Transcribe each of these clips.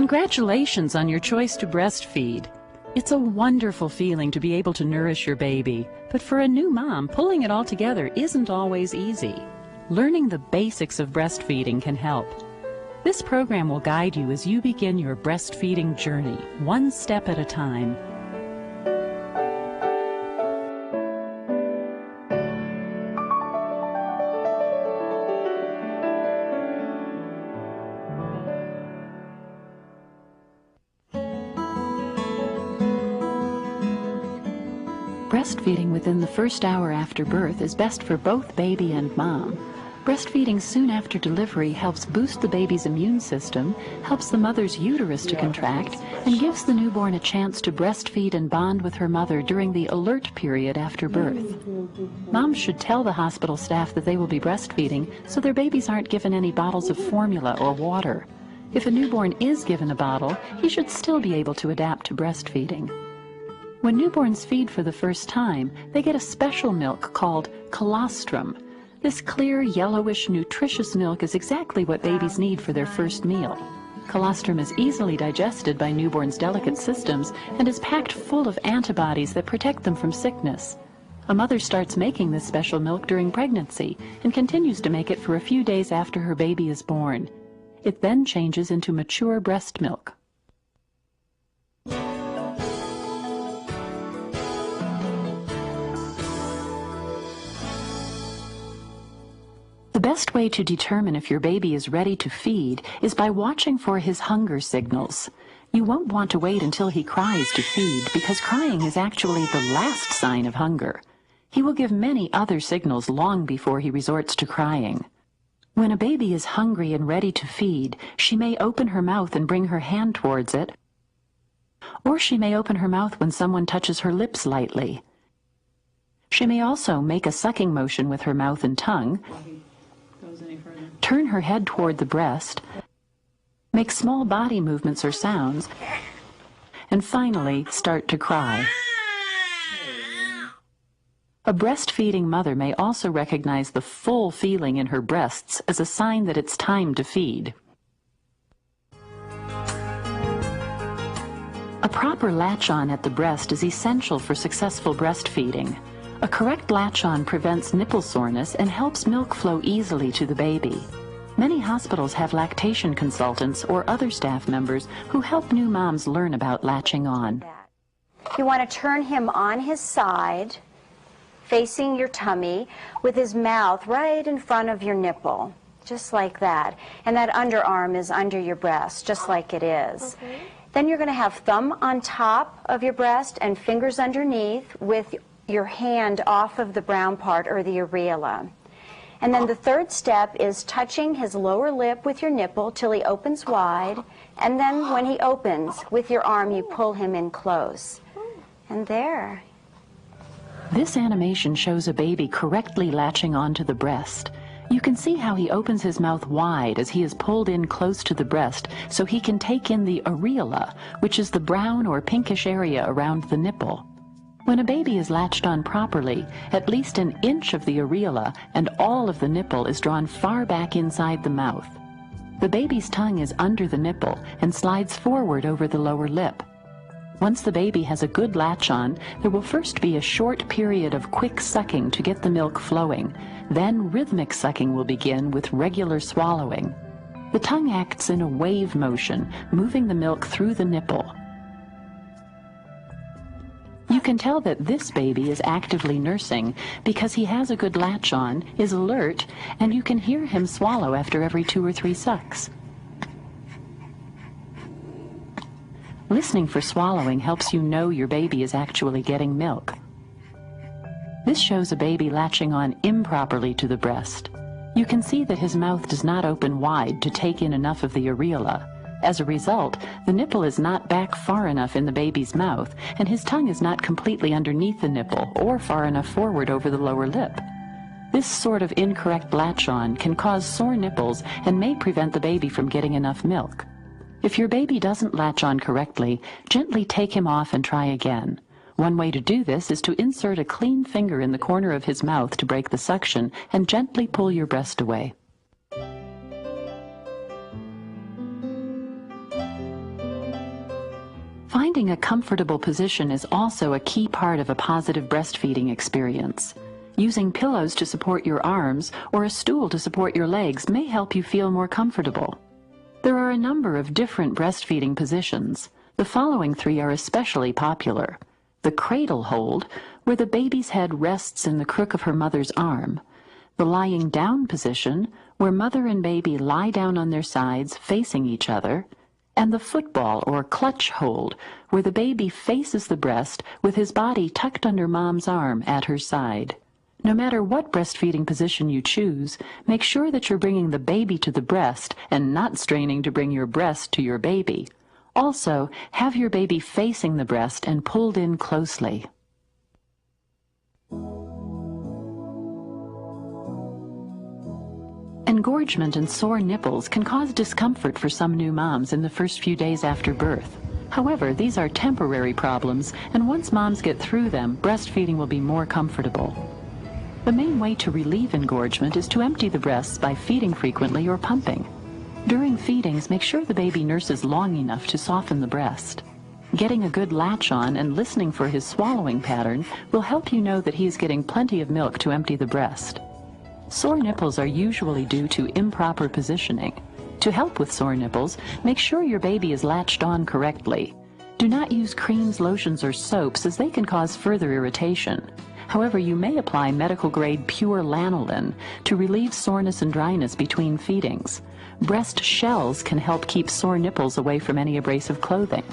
Congratulations on your choice to breastfeed. It's a wonderful feeling to be able to nourish your baby, but for a new mom, pulling it all together isn't always easy. Learning the basics of breastfeeding can help. This program will guide you as you begin your breastfeeding journey, one step at a time. Breastfeeding within the first hour after birth is best for both baby and mom. Breastfeeding soon after delivery helps boost the baby's immune system, helps the mother's uterus to contract, and gives the newborn a chance to breastfeed and bond with her mother during the alert period after birth. Moms should tell the hospital staff that they will be breastfeeding so their babies aren't given any bottles of formula or water. If a newborn is given a bottle, he should still be able to adapt to breastfeeding. When newborns feed for the first time, they get a special milk called colostrum. This clear, yellowish, nutritious milk is exactly what babies need for their first meal. Colostrum is easily digested by newborns' delicate systems and is packed full of antibodies that protect them from sickness. A mother starts making this special milk during pregnancy and continues to make it for a few days after her baby is born. It then changes into mature breast milk. The best way to determine if your baby is ready to feed is by watching for his hunger signals. You won't want to wait until he cries to feed because crying is actually the last sign of hunger. He will give many other signals long before he resorts to crying. When a baby is hungry and ready to feed, she may open her mouth and bring her hand towards it, or she may open her mouth when someone touches her lips lightly. She may also make a sucking motion with her mouth and tongue, turn her head toward the breast, make small body movements or sounds, and finally start to cry. A breastfeeding mother may also recognize the full feeling in her breasts as a sign that it's time to feed. A proper latch-on at the breast is essential for successful breastfeeding. A correct latch-on prevents nipple soreness and helps milk flow easily to the baby. Many hospitals have lactation consultants or other staff members who help new moms learn about latching on. You want to turn him on his side, facing your tummy, with his mouth right in front of your nipple, just like that. And that underarm is under your breast, just like it is. Okay. Then you're going to have thumb on top of your breast and fingers underneath with your hand off of the brown part or the areola. And then the third step is touching his lower lip with your nipple till he opens wide, and then when he opens, with your arm you pull him in close. And there. This animation shows a baby correctly latching onto the breast. You can see how he opens his mouth wide as he is pulled in close to the breast so he can take in the areola, which is the brown or pinkish area around the nipple. When a baby is latched on properly, at least an inch of the areola and all of the nipple is drawn far back inside the mouth. The baby's tongue is under the nipple and slides forward over the lower lip. Once the baby has a good latch on, there will first be a short period of quick sucking to get the milk flowing. Then rhythmic sucking will begin with regular swallowing. The tongue acts in a wave motion, moving the milk through the nipple. You can tell that this baby is actively nursing because he has a good latch on, is alert, and you can hear him swallow after every 2 or 3 sucks. Listening for swallowing helps you know your baby is actually getting milk. This shows a baby latching on improperly to the breast. You can see that his mouth does not open wide to take in enough of the areola. As a result, the nipple is not back far enough in the baby's mouth, and his tongue is not completely underneath the nipple or far enough forward over the lower lip. This sort of incorrect latch-on can cause sore nipples and may prevent the baby from getting enough milk. If your baby doesn't latch on correctly, gently take him off and try again. One way to do this is to insert a clean finger in the corner of his mouth to break the suction and gently pull your breast away. Finding a comfortable position is also a key part of a positive breastfeeding experience. Using pillows to support your arms or a stool to support your legs may help you feel more comfortable. There are a number of different breastfeeding positions. The following three are especially popular. The cradle hold, where the baby's head rests in the crook of her mother's arm. The lying down position, where mother and baby lie down on their sides facing each other. And the football or clutch hold, where the baby faces the breast with his body tucked under mom's arm at her side. No matter what breastfeeding position you choose, make sure that you're bringing the baby to the breast and not straining to bring your breast to your baby. Also, have your baby facing the breast and pulled in closely. Engorgement and sore nipples can cause discomfort for some new moms in the first few days after birth. However, these are temporary problems, and once moms get through them, breastfeeding will be more comfortable. The main way to relieve engorgement is to empty the breasts by feeding frequently or pumping. During feedings, make sure the baby nurses long enough to soften the breast. Getting a good latch on and listening for his swallowing pattern will help you know that he is getting plenty of milk to empty the breast. Sore nipples are usually due to improper positioning. To help with sore nipples, make sure your baby is latched on correctly. Do not use creams, lotions, or soaps as they can cause further irritation. However, you may apply medical-grade pure lanolin to relieve soreness and dryness between feedings. Breast shells can help keep sore nipples away from any abrasive clothing.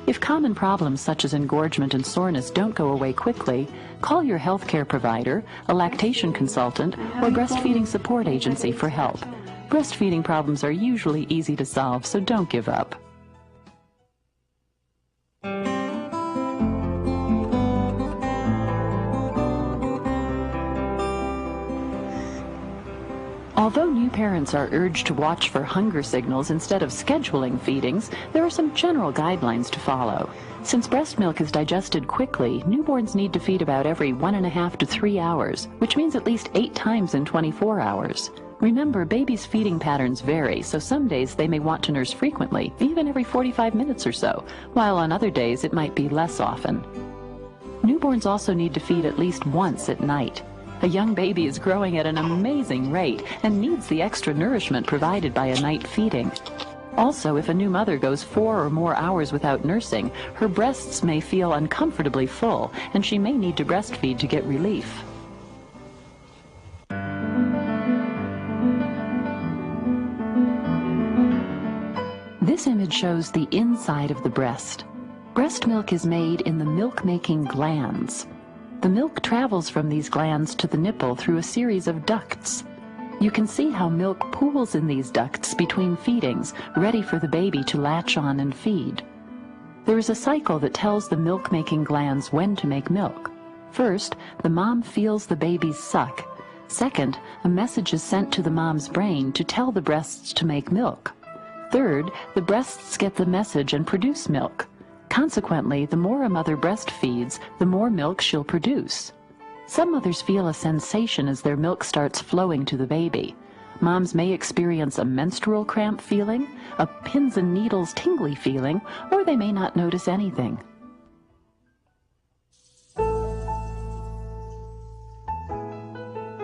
If common problems such as engorgement and soreness don't go away quickly, call your healthcare provider, a lactation consultant, or breastfeeding support agency for help. Breastfeeding problems are usually easy to solve, so don't give up. Although new parents are urged to watch for hunger signals instead of scheduling feedings, there are some general guidelines to follow. Since breast milk is digested quickly, newborns need to feed about every 1.5 to 3 hours, which means at least 8 times in 24 hours. Remember, babies' feeding patterns vary, so some days they may want to nurse frequently, even every 45 minutes or so, while on other days it might be less often. Newborns also need to feed at least once at night. A young baby is growing at an amazing rate and needs the extra nourishment provided by a night feeding. Also, if a new mother goes 4 or more hours without nursing, her breasts may feel uncomfortably full, and she may need to breastfeed to get relief. This image shows the inside of the breast. Breast milk is made in the milk-making glands. The milk travels from these glands to the nipple through a series of ducts. You can see how milk pools in these ducts between feedings, ready for the baby to latch on and feed. There is a cycle that tells the milk-making glands when to make milk. First, the mom feels the baby's suck. Second, a message is sent to the mom's brain to tell the breasts to make milk. Third, the breasts get the message and produce milk. Consequently, the more a mother breastfeeds, the more milk she'll produce. Some mothers feel a sensation as their milk starts flowing to the baby. Moms may experience a menstrual cramp feeling, a pins and needles tingly feeling, or they may not notice anything.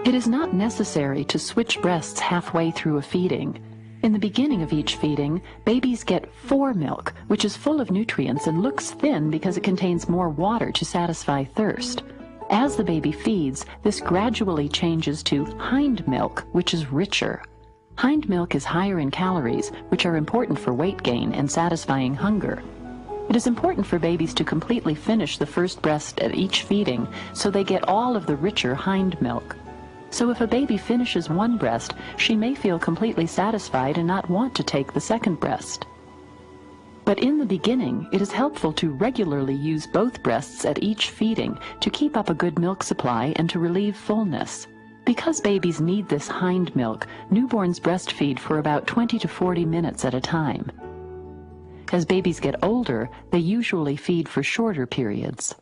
It is not necessary to switch breasts halfway through a feeding. In the beginning of each feeding, babies get foremilk, which is full of nutrients and looks thin because it contains more water to satisfy thirst. As the baby feeds, this gradually changes to hind milk, which is richer. Hind milk is higher in calories, which are important for weight gain and satisfying hunger. It is important for babies to completely finish the first breast at each feeding so they get all of the richer hind milk. So if a baby finishes one breast, she may feel completely satisfied and not want to take the second breast. But in the beginning, it is helpful to regularly use both breasts at each feeding to keep up a good milk supply and to relieve fullness. Because babies need this hind milk, newborns breastfeed for about 20 to 40 minutes at a time. As babies get older, they usually feed for shorter periods.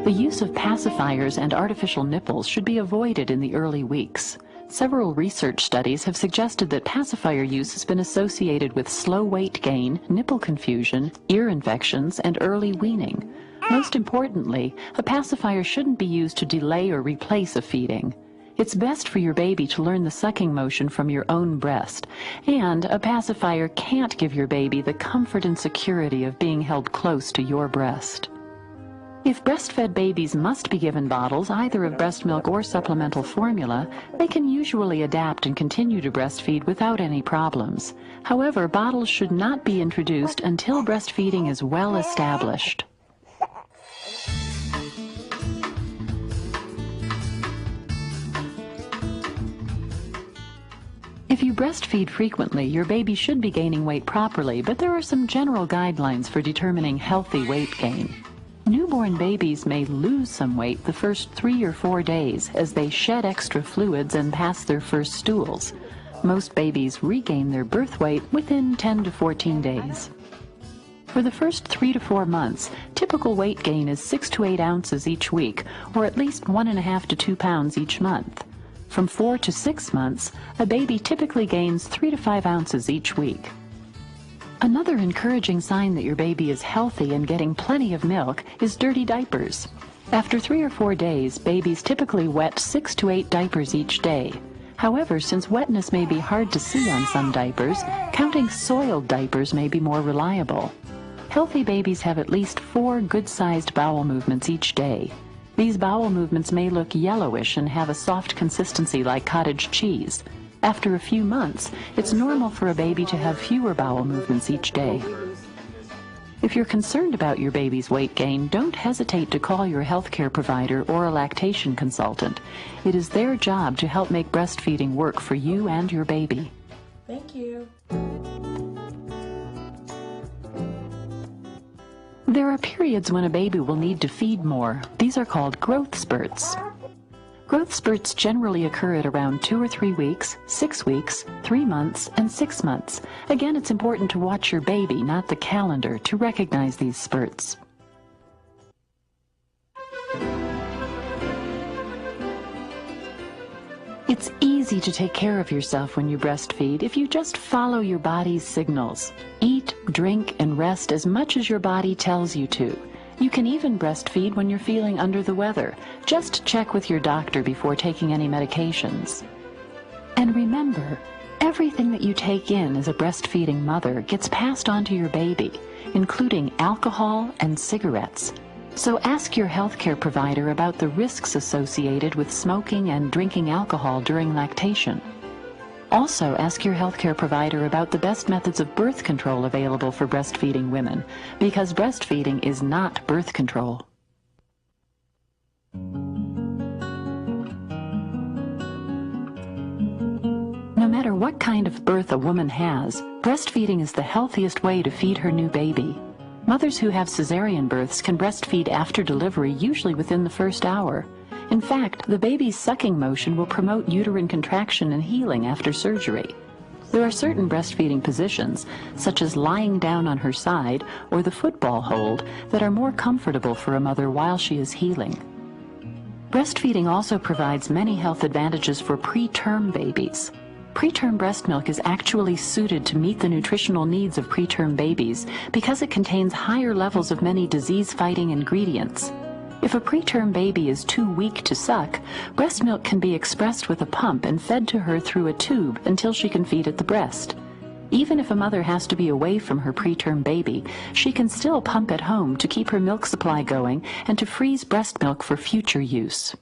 The use of pacifiers and artificial nipples should be avoided in the early weeks. Several research studies have suggested that pacifier use has been associated with slow weight gain, nipple confusion, ear infections, and early weaning. Most importantly, a pacifier shouldn't be used to delay or replace a feeding. It's best for your baby to learn the sucking motion from your own breast, and a pacifier can't give your baby the comfort and security of being held close to your breast. If breastfed babies must be given bottles either of breast milk or supplemental formula, they can usually adapt and continue to breastfeed without any problems. However, bottles should not be introduced until breastfeeding is well established. If you breastfeed frequently, your baby should be gaining weight properly, but there are some general guidelines for determining healthy weight gain. Newborn babies may lose some weight the first 3 or 4 days as they shed extra fluids and pass their first stools. Most babies regain their birth weight within 10 to 14 days. For the first 3 to 4 months, typical weight gain is 6 to 8 ounces each week, or at least 1.5 to 2 pounds each month. From 4 to 6 months, a baby typically gains 3 to 5 ounces each week. Another encouraging sign that your baby is healthy and getting plenty of milk is dirty diapers. After 3 or 4 days, babies typically wet 6 to 8 diapers each day. However, since wetness may be hard to see on some diapers, counting soiled diapers may be more reliable. Healthy babies have at least 4 good-sized bowel movements each day. These bowel movements may look yellowish and have a soft consistency like cottage cheese. After a few months, it's normal for a baby to have fewer bowel movements each day. If you're concerned about your baby's weight gain, don't hesitate to call your healthcare provider or a lactation consultant. It is their job to help make breastfeeding work for you and your baby. Thank you. There are periods when a baby will need to feed more. These are called growth spurts. Growth spurts generally occur at around 2 or 3 weeks, 6 weeks, 3 months, and 6 months. Again, it's important to watch your baby, not the calendar, to recognize these spurts. It's easy to take care of yourself when you breastfeed if you just follow your body's signals. Eat, drink, and rest as much as your body tells you to. You can even breastfeed when you're feeling under the weather. Just check with your doctor before taking any medications. And remember, everything that you take in as a breastfeeding mother gets passed on to your baby, including alcohol and cigarettes. So ask your healthcare provider about the risks associated with smoking and drinking alcohol during lactation. Also, ask your healthcare provider about the best methods of birth control available for breastfeeding women, because breastfeeding is not birth control. No matter what kind of birth a woman has, breastfeeding is the healthiest way to feed her new baby. Mothers who have cesarean births can breastfeed after delivery, usually within the first hour. In fact, the baby's sucking motion will promote uterine contraction and healing after surgery. There are certain breastfeeding positions, such as lying down on her side or the football hold, that are more comfortable for a mother while she is healing. Breastfeeding also provides many health advantages for preterm babies. Preterm breast milk is actually suited to meet the nutritional needs of preterm babies because it contains higher levels of many disease-fighting ingredients. If a preterm baby is too weak to suck, breast milk can be expressed with a pump and fed to her through a tube until she can feed at the breast. Even if a mother has to be away from her preterm baby, she can still pump at home to keep her milk supply going and to freeze breast milk for future use.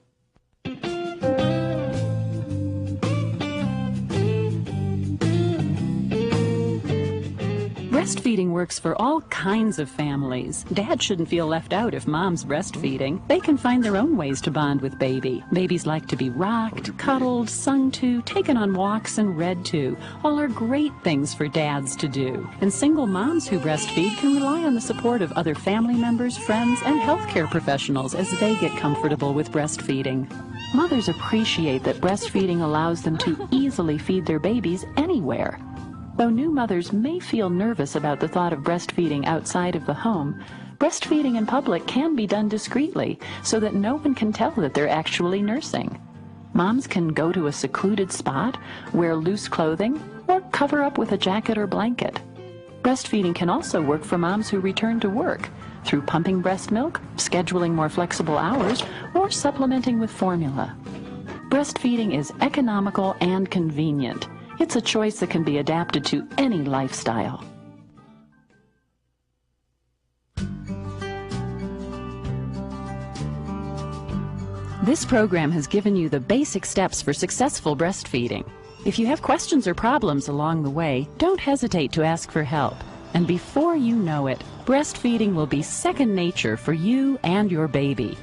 Breastfeeding works for all kinds of families. Dad shouldn't feel left out if mom's breastfeeding. They can find their own ways to bond with baby. Babies like to be rocked, cuddled, sung to, taken on walks, and read to. All are great things for dads to do. And single moms who breastfeed can rely on the support of other family members, friends, and healthcare professionals as they get comfortable with breastfeeding. Mothers appreciate that breastfeeding allows them to easily feed their babies anywhere. Though new mothers may feel nervous about the thought of breastfeeding outside of the home, breastfeeding in public can be done discreetly so that no one can tell that they're actually nursing. Moms can go to a secluded spot, wear loose clothing, or cover up with a jacket or blanket. Breastfeeding can also work for moms who return to work through pumping breast milk, scheduling more flexible hours, or supplementing with formula. Breastfeeding is economical and convenient. It's a choice that can be adapted to any lifestyle. This program has given you the basic steps for successful breastfeeding. If you have questions or problems along the way, don't hesitate to ask for help. And before you know it, breastfeeding will be second nature for you and your baby.